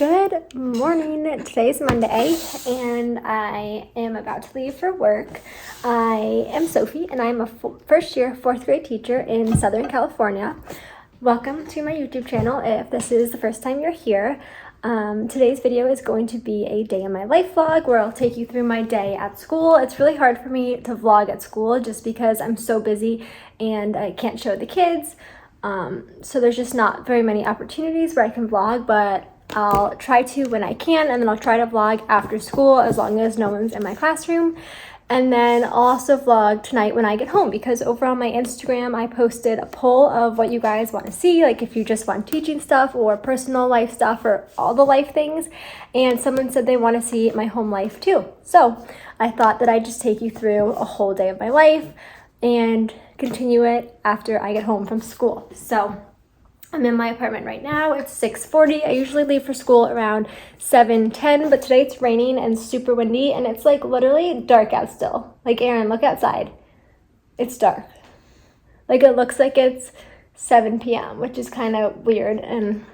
Good morning. Today's Monday and I am about to leave for work. I am Sophie and I'm a first year 4th grade teacher in Southern California. Welcome to my YouTube channel if this is the first time you're here. Today's video is going to be a day in my life vlog where I'll take you through my day at school. It's really hard for me to vlog at school just because I'm so busy and I can't show the kids. So there's just not very many opportunities where I can vlog, but I'll try to when I can, and then I'll try to vlog after school as long as no one's in my classroom. And then I'll also vlog tonight when I get home, because over on my Instagram I posted a poll of what you guys want to see, like if you just want teaching stuff or personal life stuff or all the life things, and someone said they want to see my home life too. So I thought that I'd just take you through a whole day of my life and continue it after I get home from school. So I'm in my apartment right now. It's 6:40. I usually leave for school around 7:10, but today it's raining and super windy, and it's like literally dark out still. Like, Aaron, look outside. It's dark. Like, it looks like it's 7 p.m., which is kind of weird and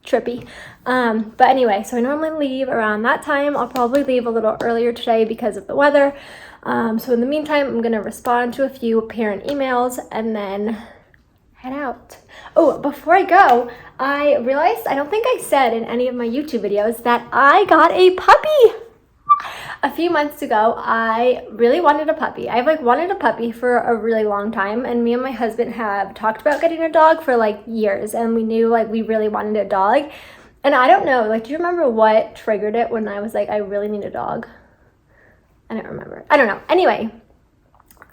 trippy. But anyway, so I normally leave around that time. I'll probably leave a little earlier today because of the weather. So in the meantime, I'm going to respond to a few parent emails and then head out. Oh, before I go, I realized I don't think I said in any of my YouTube videos that I got a puppy. A few months ago, I really wanted a puppy. I've wanted a puppy for a really long time, and me and my husband have talked about getting a dog for years, and we knew we really wanted a dog. And I don't know, do you remember what triggered it when I was I really need a dog? I don't remember. I don't know. Anyway,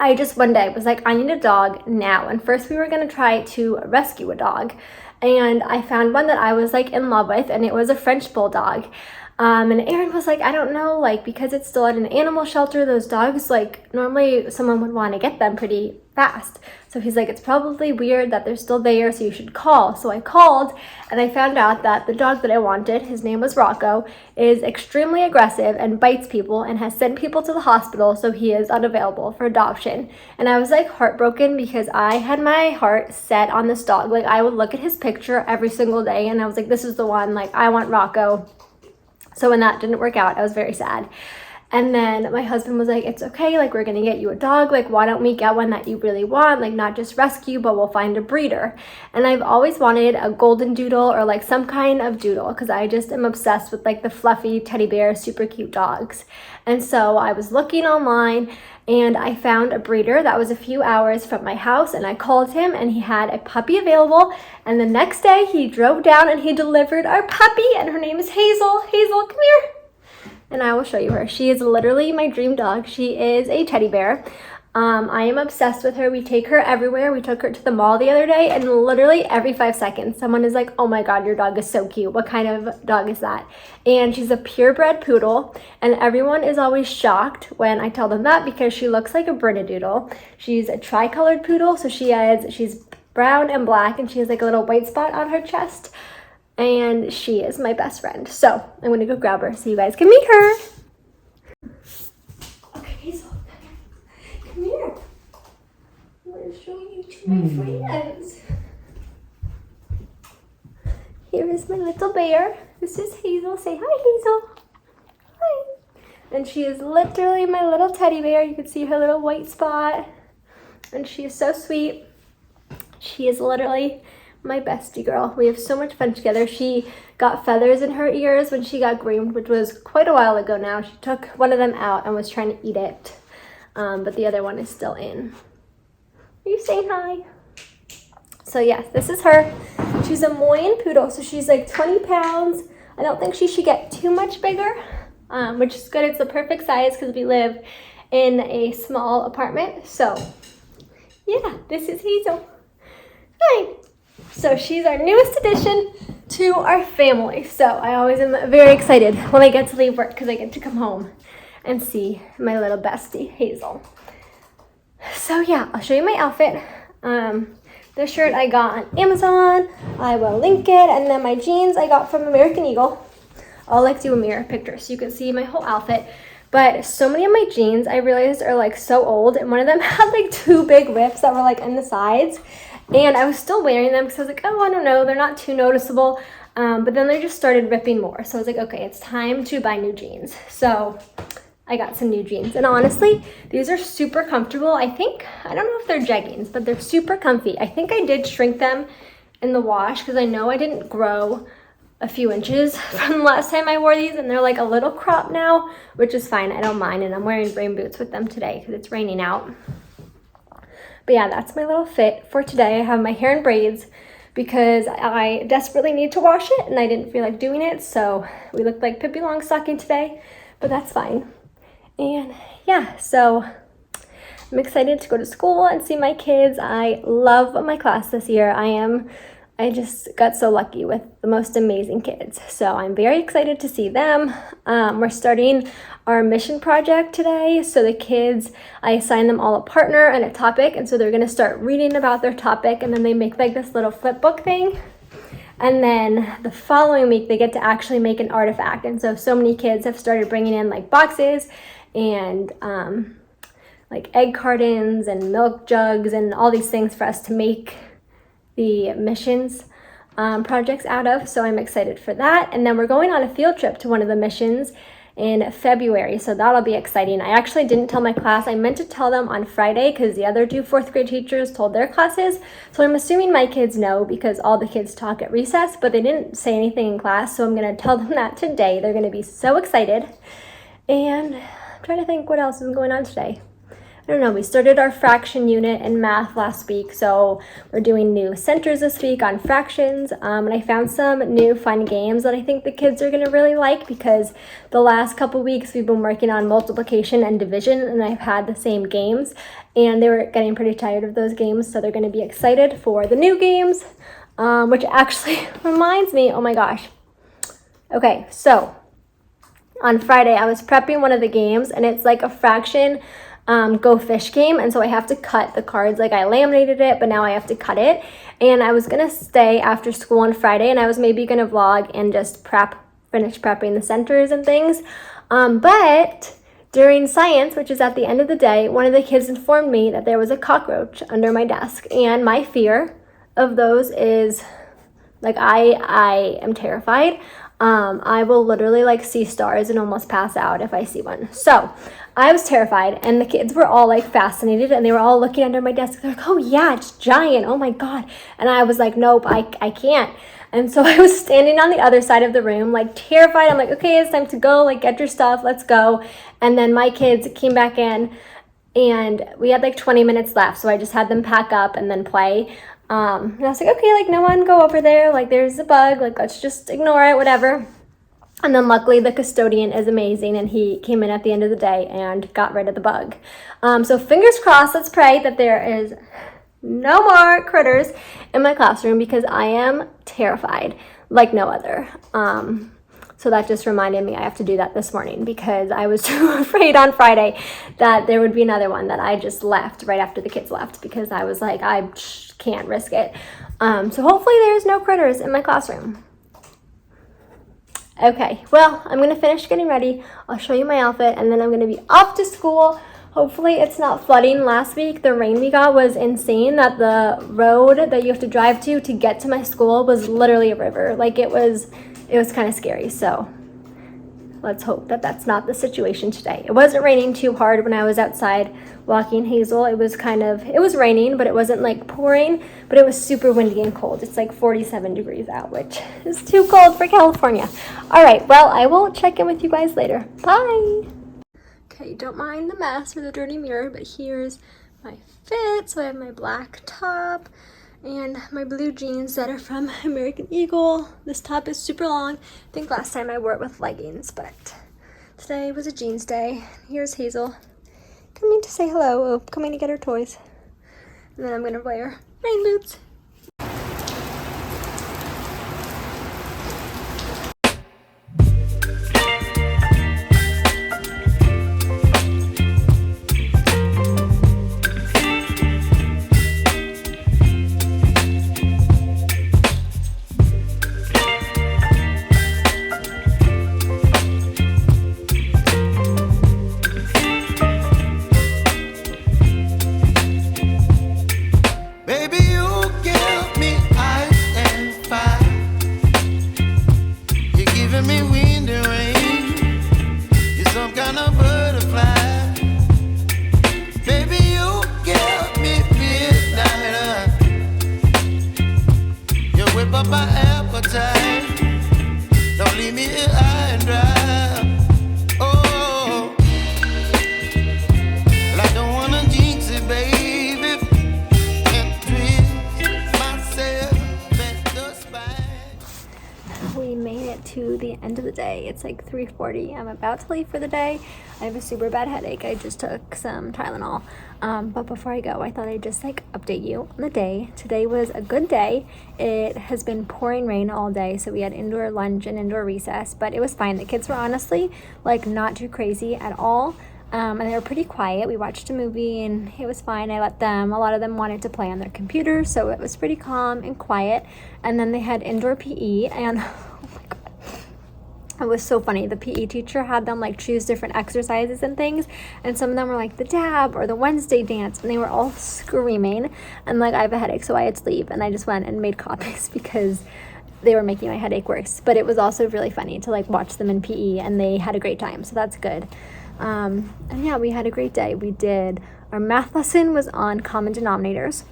I just one day was I need a dog now. And first we were going to try to rescue a dog. And I found one that I was in love with, and it was a French bulldog. And Aaron was I don't know, because it's still at an animal shelter, those dogs, normally someone would want to get them pretty fast. So he's it's probably weird that they're still there, so you should call. So I called, and I found out that the dog that I wanted, his name was Rocco, is extremely aggressive and bites people and has sent people to the hospital, so he is unavailable for adoption. And I was heartbroken because I had my heart set on this dog. I would look at his picture every single day, and I was this is the one, I want Rocco. So when that didn't work out, I was very sad. And then my husband was it's okay, we're gonna get you a dog, why don't we get one that you really want, not just rescue, but we'll find a breeder. And I've always wanted a golden doodle or some kind of doodle, because I just am obsessed with the fluffy teddy bear, super cute dogs. And so I was looking online, and I found a breeder that was a few hours from my house, and I called him, and he had a puppy available. And the next day he drove down and he delivered our puppy, and her name is Hazel. Hazel, come here. And I will show you her. She is literally my dream dog. She is a teddy bear. I am obsessed with her. We take her everywhere. We took her to the mall the other day, and literally every 5 seconds, someone is oh my God, your dog is so cute. What kind of dog is that? And she's a purebred poodle, and everyone is always shocked when I tell them that because she looks like a Bernedoodle. She's a tri-colored poodle, so she's brown and black, and she has a little white spot on her chest. And she is my best friend. So I'm going to go grab her so you guys can meet her. Okay, Hazel, come here. I'm going to show you to my friends. Here is my little bear. This is Hazel. Say hi, Hazel. Hi. And she is literally my little teddy bear. You can see her little white spot. And she is so sweet. She is literally my bestie girl. We have so much fun together. She got feathers in her ears when she got groomed, which was quite a while ago now. She took one of them out and was trying to eat it, but the other one is still in. Are you saying hi? So yes, this is her. She's a Moyen poodle, so she's 20 pounds. I don't think she should get too much bigger, which is good. It's the perfect size because we live in a small apartment. So yeah, this is Hazel. Hi. So she's our newest addition to our family. So I always am very excited when I get to leave work because I get to come home and see my little bestie, Hazel. So yeah, I'll show you my outfit. The shirt I got on Amazon. I will link it. And then my jeans I got from American Eagle. I'll do a mirror picture so you can see my whole outfit. But so many of my jeans I realized are so old, and one of them had 2 big rips that were in the sides. And I was still wearing them because I was oh, I don't know, they're not too noticeable. But then they just started ripping more. So I was like, okay, it's time to buy new jeans. So I got some new jeans. And honestly, these are super comfortable. I don't know if they're jeggings, but they're super comfy. I think I did shrink them in the wash because I know I didn't grow a few inches from the last time I wore these, and they're like a little crop now, which is fine. I don't mind, and I'm wearing rain boots with them today because it's raining out. But yeah, that's my little fit for today. I have my hair in braids because I desperately need to wash it, and I didn't feel like doing it, so we looked like Pippi Longstocking today, but that's fine. And yeah, so I'm excited to go to school and see my kids. I love my class this year. I just got so lucky with the most amazing kids. So I'm very excited to see them. We're starting our mission project today. So the kids, I assign them all a partner and a topic. And so they're gonna start reading about their topic, and then they make like this little flip book thing. And then the following week, they get to actually make an artifact. And so many kids have started bringing in like boxes and like egg cartons and milk jugs and all these things for us to make the missions projects out of. So I'm excited for that. And then we're going on a field trip to one of the missions in February, so that'll be exciting. I actually didn't tell my class. I meant to tell them on Friday because the other two fourth grade teachers told their classes. So I'm assuming my kids know because all the kids talk at recess, but they didn't say anything in class. So I'm going to tell them that today. They're going to be so excited. And I'm trying to think what else is going on today. I don't know, we started our fraction unit in math last week, so we're doing new centers this week on fractions, and I found some new fun games that I think the kids are going to really like because the last couple weeks we've been working on multiplication and division, and I've had the same games, and they were getting pretty tired of those games, so they're going to be excited for the new games, which actually reminds me, oh my gosh. Okay, so on Friday I was prepping one of the games, and it's like a fraction go fish game, and so I have to cut the cards. Like I laminated it, but now I have to cut it, and I was gonna stay after school on Friday, and I was maybe gonna vlog and just finish prepping the centers and things, but during science, which is at the end of the day, one of the kids informed me that there was a cockroach under my desk, and my fear of those is like I am terrified. I will literally like see stars and almost pass out if I see one. So I was terrified, and the kids were all like fascinated, and they were all looking under my desk. They're like, oh yeah, it's giant. Oh my God. And I was like, nope, I can't. And so I was standing on the other side of the room, like terrified. I'm like, okay, it's time to go. Like get your stuff. Let's go. And then my kids came back in, and we had like 20 minutes left. So I just had them pack up and then play. And I was like, okay, like no one go over there. Like there's a bug. Like let's just ignore it, whatever. And then luckily the custodian is amazing, and he came in at the end of the day and got rid of the bug. So fingers crossed, let's pray that there is no more critters in my classroom because I am terrified like no other. So that just reminded me I have to do that this morning because I was too afraid on Friday that there would be another one that I just left right after the kids left because I was like, I can't risk it. So hopefully there's no critters in my classroom. Okay, well, I'm going to finish getting ready. I'll show you my outfit, and then I'm going to be off to school. Hopefully it's not flooding. Last week, the rain we got was insane, that the road that you have to drive to get to my school was literally a river. Like, it was kind of scary, so let's hope that that's not the situation today. It wasn't raining too hard when I was outside walking Hazel. It was raining, but it wasn't like pouring, but it was super windy and cold. It's like 47 degrees out, which is too cold for California. All right, well, I will check in with you guys later. Bye. Okay, don't mind the mess or the dirty mirror, but here's my fit. So I have my black top and my blue jeans that are from American Eagle. This top is super long. I think last time I wore it with leggings, but today was a jeans day. Here's Hazel coming to say hello, coming to get her toys. And then I'm gonna wear rain boots. Baby, you giving me wind and rain. You're some kind of butterfly. Baby, you give me midnight. You whip up my appetite. Don't leave me here high and dry. Oh, well, I don't wanna jinx it, baby, and twist myself at the spine. We made it to the end of the day. It's like 3:40. I'm about to leave for the day. I have a super bad headache. I just took some Tylenol. But before I go, I thought I'd just like update you on the day. Today was a good day. It has been pouring rain all day, so we had indoor lunch and indoor recess, but it was fine. The kids were honestly like not too crazy at all. And they were pretty quiet. We watched a movie and it was fine. I let them, a lot of them wanted to play on their computers, so it was pretty calm and quiet. And then they had indoor PE, and oh my God, it was so funny. The PE teacher had them like choose different exercises and things, and some of them were like the dab or the Wednesday dance, and they were all screaming, and like I have a headache, so I had to leave, and I just went and made copies because they were making my headache worse. But it was also really funny to like watch them in PE, and they had a great time, so that's good. And yeah, we had a great day. We did, our math lesson was on common denominators,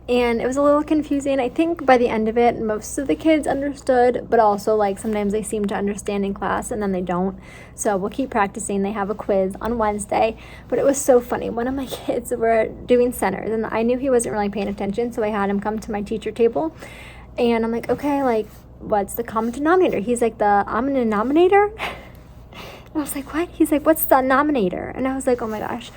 and it was a little confusing. I think by the end of it, most of the kids understood, but also like sometimes they seem to understand in class and then they don't. So we'll keep practicing. They have a quiz on Wednesday, but it was so funny. One of my kids were doing centers, and I knew he wasn't really paying attention, so I had him come to my teacher table, and I'm like, okay, like, what's the common denominator? He's like, I'm a denominator? And I was like, what? He's like, what's the denominator? And I was like, oh my gosh.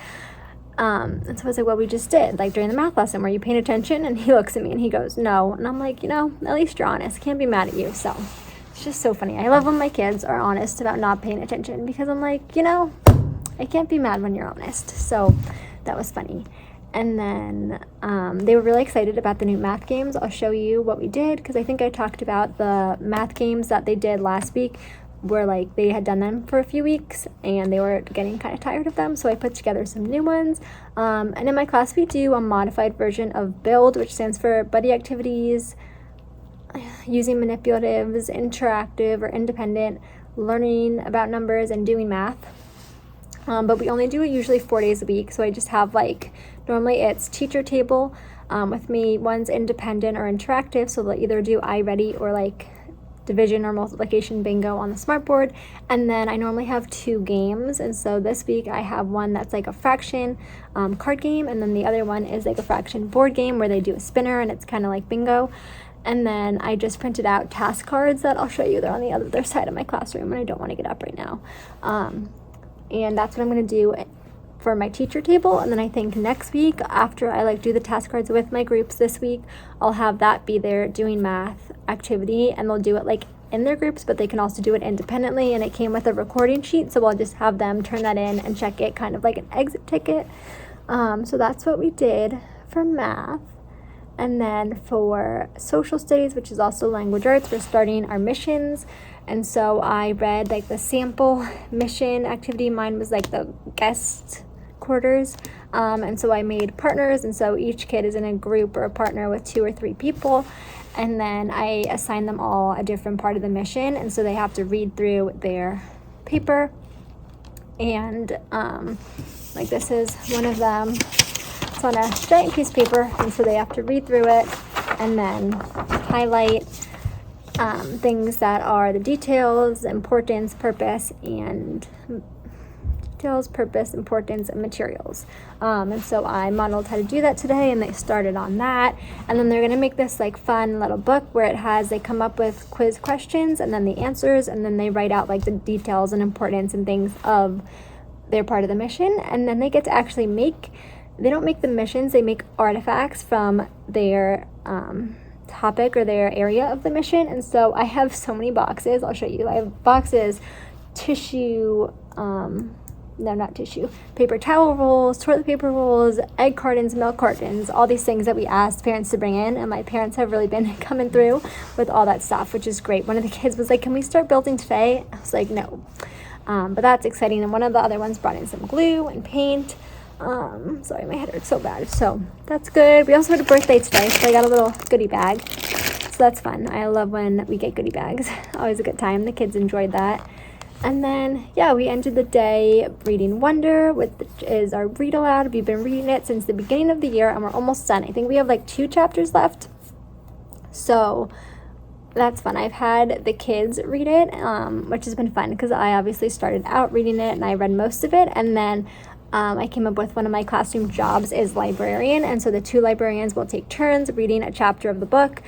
And so I was like, well, we just did, like during the math lesson, were you paying attention? And he looks at me and he goes, no. And I'm like, at least you're honest. Can't be mad at you. So it's just so funny. I love when my kids are honest about not paying attention, because I'm like, I can't be mad when you're honest. So that was funny. And then they were really excited about the new math games. I'll show you what we did, because I think I talked about the math games that they did last week, where like they had done them for a few weeks and they were getting kind of tired of them, so I put together some new ones. And in my class we do a modified version of BUILD, which stands for buddy activities, using manipulatives, interactive or independent, learning about numbers, and doing math. But we only do it usually 4 days a week, so I just have like, normally it's teacher table with me. One's independent or interactive, so they'll either do iReady or like division or multiplication bingo on the smartboard. And then I normally have 2 games, and so this week I have one that's like a fraction card game, and then the other one is like a fraction board game where they do a spinner and it's kind of like bingo. And then I just printed out task cards that I'll show you. They're on the other side of my classroom, and I don't want to get up right now. And that's what I'm going to do for my teacher table. And then I think next week, after I like do the task cards with my groups this week, I'll have that be their doing math activity, and they'll do it like in their groups, but they can also do it independently. And it came with a recording sheet, so I'll just have them turn that in and check it, kind of like an exit ticket. So that's what we did for math. And then for social studies, which is also language arts, we're starting our missions. And so I read like the sample mission activity. Mine was like the guest quarters. And so I made partners, and so each kid is in a group or a partner with 2 or 3 people. And then I assign them all a different part of the mission, and so they have to read through their paper. And like this is one of them. It's on a giant piece of paper, and so they have to read through it and then highlight things that are the details, importance, purpose, and materials. And so I modeled how to do that today, and they started on that. And then they're going to make this like fun little book where they come up with quiz questions and then the answers, and then they write out like the details and importance and things of their part of the mission. And then they get to actually they don't make the missions, they make artifacts from their topic or their area of the mission. And so I have so many boxes. I'll show you. I have boxes, tissue, paper towel rolls, toilet paper rolls, egg cartons, milk cartons, all these things that we asked parents to bring in, and my parents have really been coming through with all that stuff, which is great. One of the kids was like, can we start building today? I was like, no. But that's exciting. And one of the other ones brought in some glue and paint. Sorry, my head hurts so bad. So that's good. We also had a birthday today, so I got a little goodie bag. So that's fun. I love when we get goodie bags. Always a good time. The kids enjoyed that. And then, yeah, we ended the day reading Wonder, which is our read aloud. We've been reading it since the beginning of the year, and we're almost done. I think we have like 2 chapters left. So that's fun. I've had the kids read it, which has been fun because I obviously started out reading it and I read most of it. And then I came up with one of my classroom jobs is librarian. And so the 2 librarians will take turns reading a chapter of the book,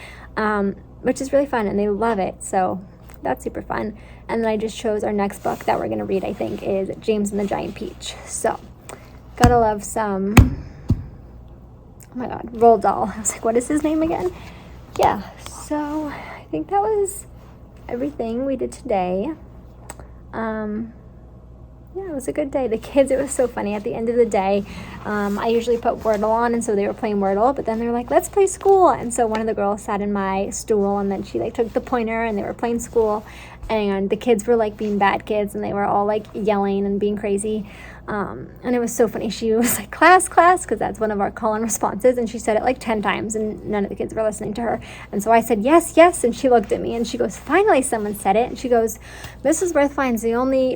which is really fun, and they love it. So that's super fun. And then I just chose our next book that we're going to read, I think, is James and the Giant Peach. So gotta love some, oh my god, Roald Dahl. I was like, what is his name again? Yeah, so I think that was everything we did today. Yeah, it was a good day. The kids, it was so funny. At the end of the day, I usually put Wordle on, and so they were playing Wordle, but then they were like, let's play school. And so one of the girls sat in my stool, and then she like took the pointer, and they were playing school, and the kids were like being bad kids, and they were all like yelling and being crazy. And it was so funny. She was like, class, because that's one of our call-in responses, and she said it like 10 times, and none of the kids were listening to her. And so I said, yes, and she looked at me, and she goes, finally someone said it. And she goes, Mrs. Worthvine's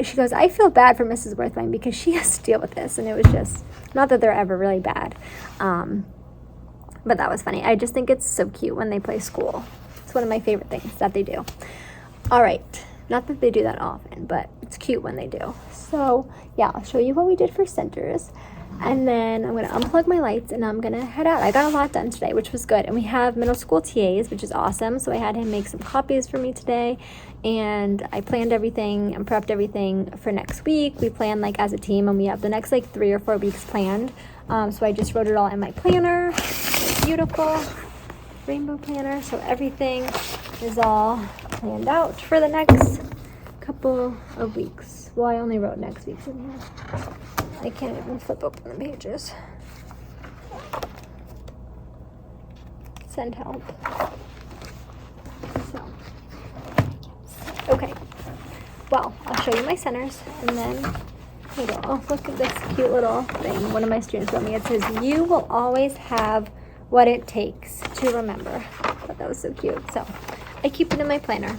she goes, I feel bad for Mrs. Worthvine because she has to deal with this. And it was just, not that they're ever really bad, but that was funny. I just think it's so cute when they play school. It's one of my favorite things that they do. All right. Not that they do that often, but it's cute when they do. So yeah, I'll show you what we did for centers. And then I'm going to unplug my lights and I'm going to head out. I got a lot done today, which was good. And we have middle school TAs, which is awesome. So I had him make some copies for me today. And I planned everything and prepped everything for next week. We planned like as a team, and we have the next like 3 or 4 weeks planned. So I just wrote it all in my planner. It's beautiful rainbow planner. So everything is all planned out for the next couple of weeks. Well, I only wrote next week's in here. I can't even flip open the pages. Send help. So, okay. Well, I'll show you my centers, and then here we go. Oh, look at this cute little thing one of my students wrote me. It says, you will always have what it takes to remember. I thought that was so cute. So I keep it in my planner.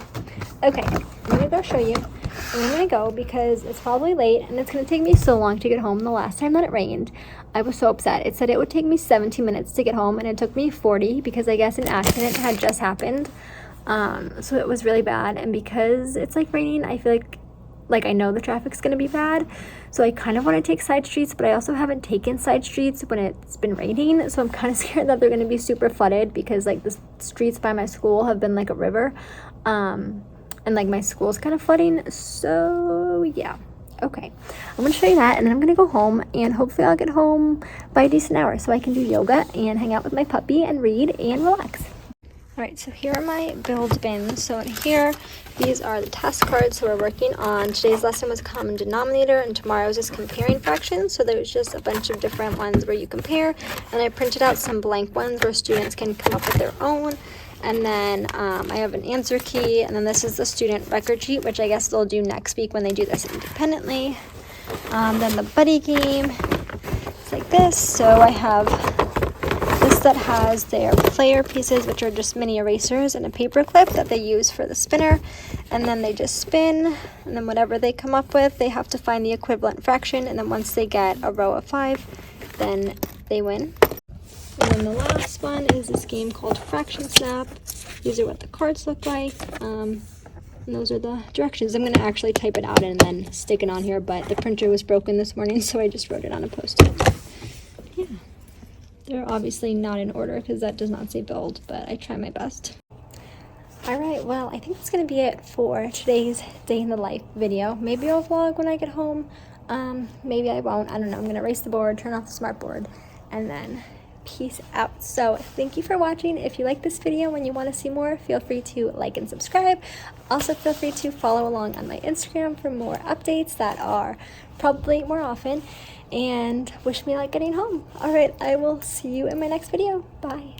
Okay, I'm gonna go show you. And I'm gonna go because it's probably late and it's gonna take me so long to get home. The last time that it rained, I was so upset. It said it would take me 17 minutes to get home, and it took me 40 because I guess an accident had just happened. So it was really bad, and because it's like raining, I feel like I know the traffic's gonna be bad. So I kind of want to take side streets, but I also haven't taken side streets when it's been raining. So I'm kind of scared that they're gonna be super flooded because like the streets by my school have been like a river. And like my school's kind of flooding. So yeah, okay, I'm gonna show you that, and then I'm gonna go home, and hopefully I'll get home by a decent hour so I can do yoga and hang out with my puppy and read and relax. All right, so here are my build bins. So in here, these are the task cards. So we're working on, today's lesson was common denominator, and tomorrow's is comparing fractions. So there's just a bunch of different ones where you compare, and I printed out some blank ones where students can come up with their own. And then I have an answer key, and then this is the student record sheet, which I guess they'll do next week when they do this independently. Then the buddy game, it's like this. So I have this that has their player pieces, which are just mini erasers, and a paper clip that they use for the spinner. And then they just spin, and then whatever they come up with, they have to find the equivalent fraction. And then once they get a row of 5, then they win. And then the last one is this game called Fraction Snap. These are what the cards look like. And those are the directions. I'm going to actually type it out and then stick it on here, but the printer was broken this morning, so I just wrote it on a Post-it. Yeah. They're obviously not in order because that does not say build, but I try my best. Alright, well, I think that's going to be it for today's day in the life video. Maybe I'll vlog when I get home. Maybe I won't. I don't know. I'm going to erase the board, turn off the smart board, and then peace out. So thank you for watching. If you like this video and you want to see more, feel free to like and subscribe. Also feel free to follow along on my Instagram for more updates that are probably more often, and wish me luck getting home. All right, I will see you in my next video. Bye.